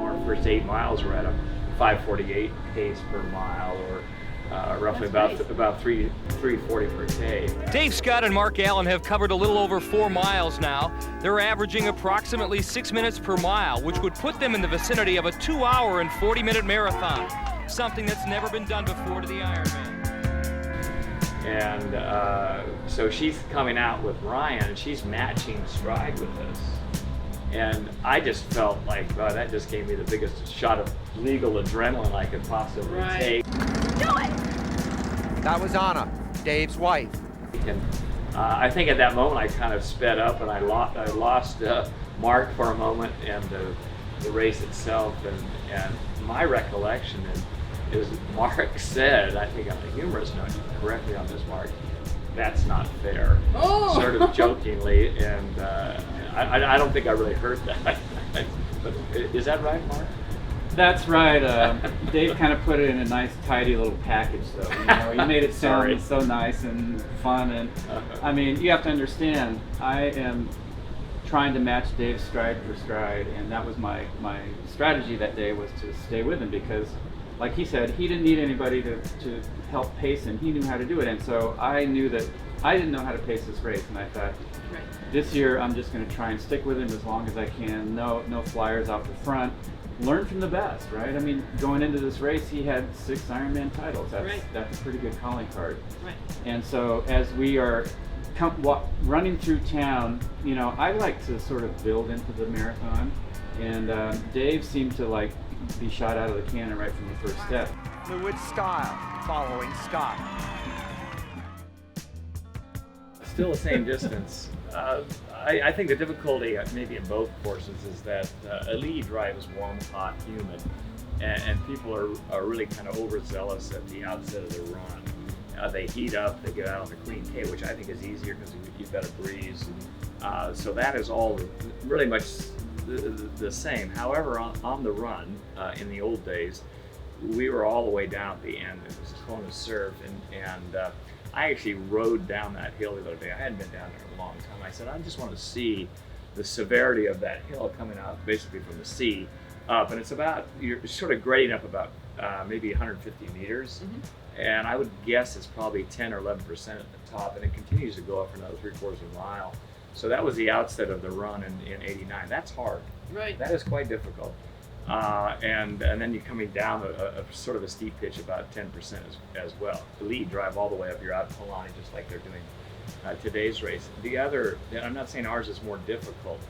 Our first 8 miles were at a 5:48 pace per mile, or roughly about 3:40 per K. Dave Scott and Mark Allen have covered a little over 4 miles now. They're averaging approximately 6 minutes per mile, which would put them in the vicinity of a 2-hour and 40-minute marathon, something that's never been done before to the Ironman. And so she's coming out with Ryan, and she's matching stride with us. And I just felt like, wow, that just gave me the biggest shot of legal adrenaline I could possibly take. Do it! That was Anna, Dave's wife. And I think at that moment I kind of sped up, and I lost Mark for a moment, and the race itself. And my recollection is Mark said, I think on a humorous note, you can correct me on this, Mark, that's not fair. Oh. Sort of jokingly, and I don't think I really heard that. But is that right, Mark? That's right. Dave kind of put it in a nice, tidy little package, though. You know, he made it sound so nice and fun. And I mean, you have to understand, I am trying to match Dave's stride for stride, and that was my strategy that day, was to stay with him, because, like he said, he didn't need anybody to help pace him. He knew how to do it, and so I knew that I didn't know how to pace this race, and I thought, this year I'm just going to try and stick with him as long as I can. No flyers out the front. Learn from the best, right? I mean, going into this race, he had 6 Ironman titles. That's a pretty good calling card. Right. And so as we are running through town, you know, I like to sort of build into the marathon, and Dave seemed to like be shot out of the cannon right from the first step. Fluid style, following Scott. Still the same distance. I think the difficulty, maybe in both courses, is that a lead drive is warm, hot, humid, and people are really kind of overzealous at the outset of the run. They heat up, they get out on the Queen K, which I think is easier because you've got a breeze. So that is all really much the same. However, on the run, in the old days, we were all the way down at the end. It was Kona Surf, and I actually rode down that hill the other day. I hadn't been down there in a long time. I said, I just want to see the severity of that hill coming out basically from the sea up. And it's about, you're sort of grading up about maybe 150 meters. Mm-hmm. And I would guess it's probably 10 or 11% at the top. And it continues to go up for another 3/4 of a mile. So that was the outset of the run in 89. That's hard. Right. That is quite difficult. And then you're coming down a sort of a steep pitch, about 10% as well. The lead drive all the way up, you're out of Polani, just like they're doing today's race. The other, I'm not saying ours is more difficult.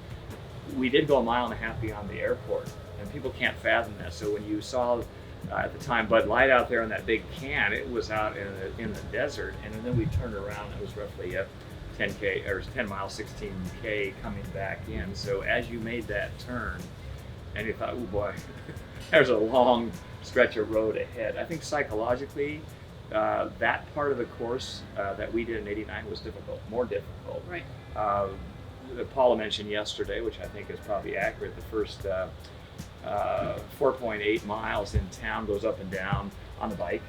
We did go 1.5 miles beyond the airport, and people can't fathom that. So when you saw at the time Bud Light out there in that big can, it was out in the desert, and then we turned around. It was roughly a 10K or 10 miles, 16K coming back in. So as you made that turn, and you thought, oh boy, there's a long stretch of road ahead. I think psychologically, that part of the course that we did in 89 was difficult, more difficult. Right. Paula mentioned yesterday, which I think is probably accurate, the first 4.8 miles in town goes up and down on the bike,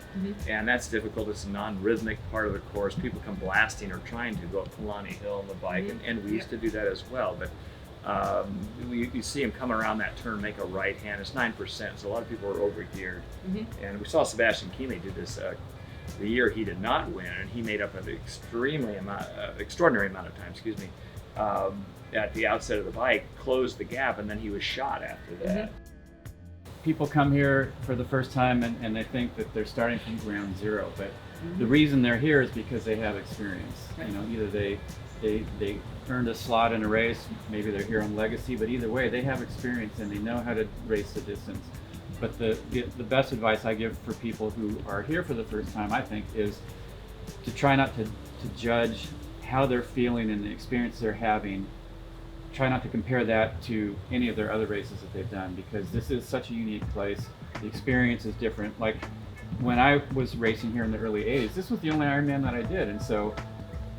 and that's difficult. It's a non-rhythmic part of the course. People come blasting or trying to go up Polani Hill on the bike, and we used to do that as well. But you see him come around that turn, make a right hand. It's 9%, so a lot of people are over-geared. And we saw Sebastian Kienle do this the year he did not win, and he made up an extraordinary amount of time, at the outset of the bike, closed the gap, and then he was shot after that. People come here for the first time and they think that they're starting from ground zero, but the reason they're here is because they have experience. You know, either they earned a slot in a race, maybe they're here on legacy, but either way, they have experience and they know how to race the distance. But the best advice I give for people who are here for the first time, I think, is to try not to judge how they're feeling and the experience they're having. Try not to compare that to any of their other races that they've done, because this is such a unique place. The experience is different. Like when I was racing here in the early 80s, this was the only Ironman that I did, and so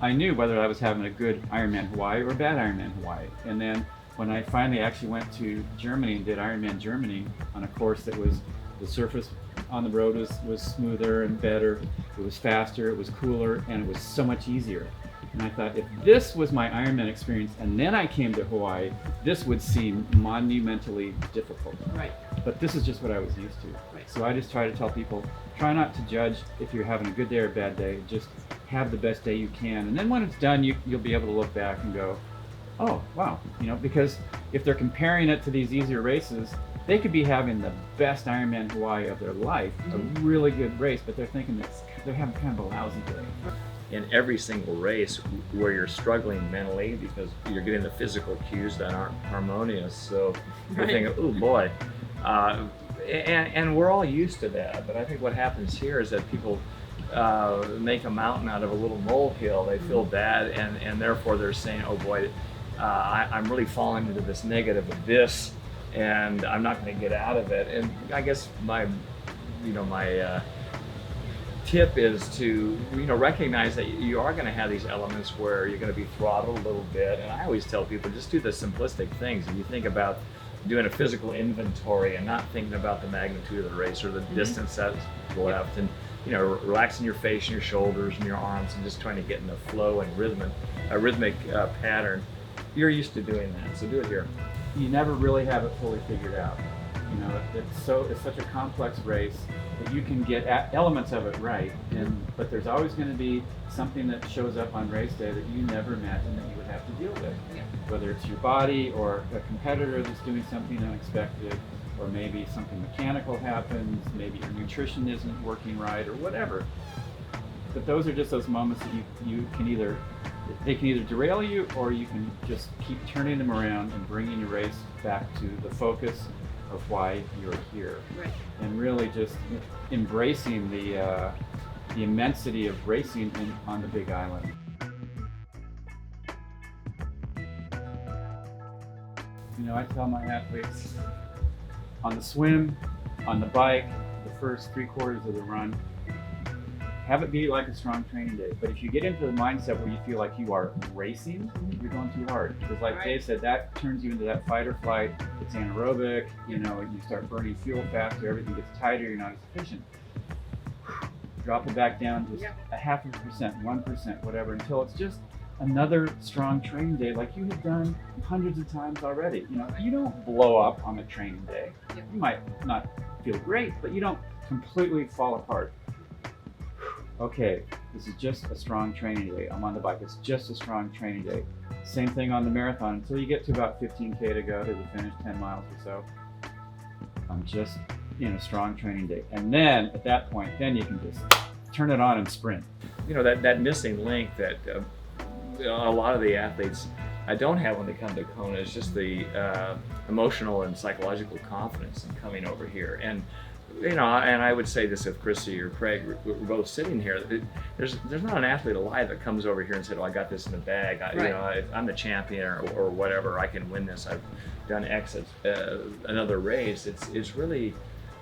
I knew whether I was having a good Ironman Hawaii or a bad Ironman Hawaii. And then when I finally actually went to Germany and did Ironman Germany on a course that was, the surface on the road was smoother and better, it was faster, it was cooler, and it was so much easier. And I thought, if this was my Ironman experience and then I came to Hawaii, this would seem monumentally difficult. Right. But this is just what I was used to. Right. So I just try to tell people, try not to judge if you're having a good day or a bad day. Just have the best day you can. And then when it's done, you'll be able to look back and go, oh, wow. You know, because if they're comparing it to these easier races, they could be having the best Ironman Hawaii of their life, a really good race, but they're thinking that they're having kind of a lousy day. In every single race where you're struggling mentally because you're getting the physical cues that aren't harmonious, so you're thinking, oh boy. And we're all used to that, but I think what happens here is that people make a mountain out of a little molehill. They feel bad, and therefore they're saying, oh boy, I'm really falling into this negative abyss, and I'm not going to get out of it. And I guess my tip is to recognize that you are going to have these elements where you're going to be throttled a little bit. And I always tell people, just do the simplistic things. If you think about doing a physical inventory and not thinking about the magnitude of the race or the distance that's left, and relaxing your face and your shoulders and your arms and just trying to get in the flow and rhythmic pattern, you're used to doing that. So do it here. You never really have it fully figured out. It's such a complex race that you can get elements of it right, but there's always going to be something that shows up on race day that you never imagined that you would have to deal with. Yeah. Whether it's your body or a competitor that's doing something unexpected, or maybe something mechanical happens, maybe your nutrition isn't working right, or whatever. But those are just those moments that they can either derail you, or you can just keep turning them around and bringing your race back to the focus of why you're here. Right. And really just embracing the immensity of racing on the Big Island. I tell my athletes, on the swim, on the bike, the first 3/4 of the run, have it be like a strong training day. But if you get into the mindset where you feel like you are racing, you're going too hard. Because like Dave said, that turns you into that fight or flight. It's anaerobic, you start burning fuel faster, everything gets tighter, you're not as efficient. Drop it back down to a 0.5%, 1%, whatever, until it's just another strong training day like you have done hundreds of times already. You don't blow up on a training day. You might not feel great, but you don't completely fall apart. Okay, this is just a strong training day. I'm on the bike, it's just a strong training day. Same thing on the marathon until you get to about 15K to go to the finish, 10 miles or so. I'm just in a strong training day. And then at that point, then you can just turn it on and sprint. That missing link that a lot of the athletes don't have when they come to Kona is just the emotional and psychological confidence in coming over here. And and I would say this if Chrissy or Craig were both sitting here, there's not an athlete alive that comes over here and said, oh, I got this in the bag. I'm the champion or whatever, I can win this. I've done X at another race. It's really,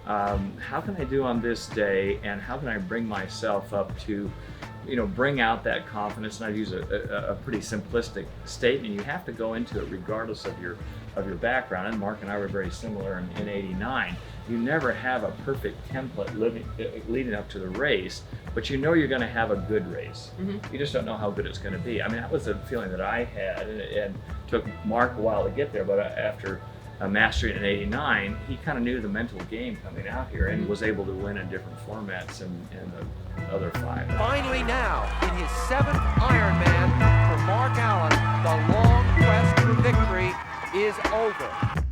how can I do on this day, and how can I bring myself up to, bring out that confidence? And I'd use a pretty simplistic statement. You have to go into it regardless of your background. And Mark and I were very similar in '89. You never have a perfect template leading up to the race, but you're going to have a good race. You just don't know how good it's going to be. I mean, that was the feeling that I had, and it took Mark a while to get there, but after mastering it in '89, he kind of knew the mental game coming out here and was able to win in different formats in the other 5. Finally now, in his 7th Ironman for Mark Allen, the long quest for victory is over.